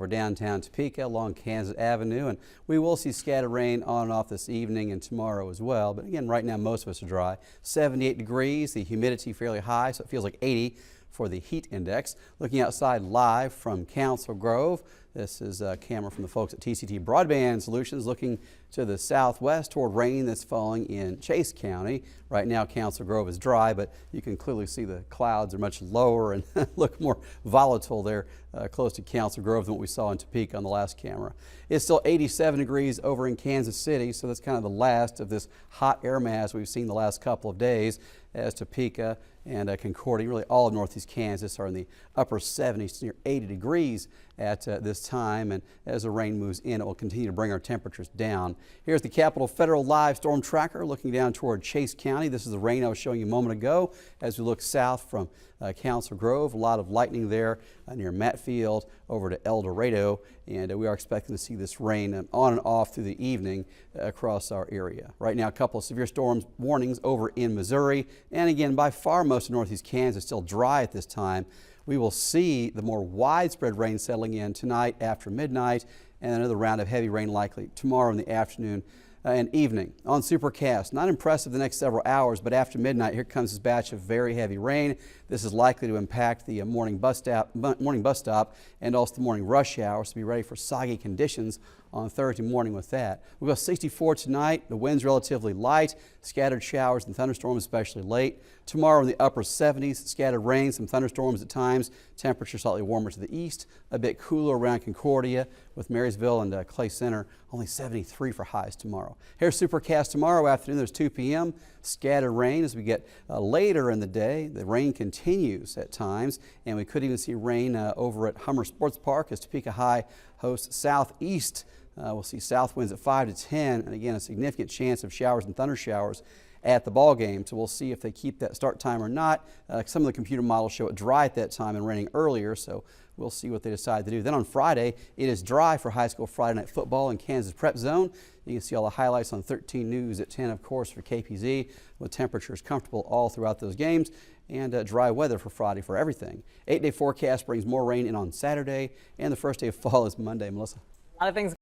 We're downtown Topeka along Kansas Avenue, and we will see scattered rain on and off this evening and tomorrow as well. But again, right now most of us are dry. 78 degrees, the humidity fairly high, so it feels like 80 for the heat index. Looking outside live from Council Grove, this is a camera from the folks at TCT Broadband Solutions looking to the southwest toward rain that's falling in Chase County. Right now Council Grove is dry, but you can clearly see the clouds are much lower and look more volatile there close to Council Grove than what we saw in Topeka on the last camera. It's still 87 degrees over in Kansas City, so that's kind of the last of this hot air mass we've seen the last couple of days, as Topeka and Concordia, really all of northeast Kansas, are in the upper 70s to near 80 degrees at this time. And as the rain moves in, it will continue to bring our temperatures down. Here's the Capitol Federal Live Storm Tracker looking down toward Chase County. This is the rain I was showing you a moment ago as we look south from Council Grove. A lot of lightning there near Matfield over to El Dorado, and we are expecting to see this rain on and off through the evening across our area. Right now, a couple of severe storms warnings over in Missouri, and again, by far most of northeast Kansas still dry at this time. We will see the more widespread rain settling in tonight after midnight, and another round of heavy rain likely tomorrow in the afternoon and evening. On Supercast, not impressive the next several hours, but after midnight, here comes this batch of very heavy rain. This is likely to impact the morning bus stop and also the morning rush hour, so be ready for soggy conditions on Thursday morning with that. We'll go 64 tonight. The wind's relatively light, scattered showers and thunderstorms, especially late. Tomorrow in the upper 70s, scattered rain, some thunderstorms at times. Temperature slightly warmer to the east, a bit cooler around Concordia with Marysville and Clay Center. Only 73 for highs tomorrow. Here's Supercast tomorrow afternoon. There's 2 p.m. Scattered rain as we get later in the day. The rain continues at times, and we could even see rain over at Hummer Sports Park as Topeka High hosts Southeast. We'll see south winds at 5 to 10, and again a significant chance of showers and thunder showers at the ball game. So we'll see if they keep that start time or not. Some of the computer models show it dry at that time and raining earlier, so we'll see what they decide to do. Then on Friday, it is dry for high school Friday night football in Kansas Prep Zone. You can see all the highlights on 13 News at 10, of course, for KPZ, with temperatures comfortable all throughout those games, and dry weather for Friday for everything. 8-day forecast brings more rain in on Saturday, and the first day of fall is Monday. Melissa. A lot of things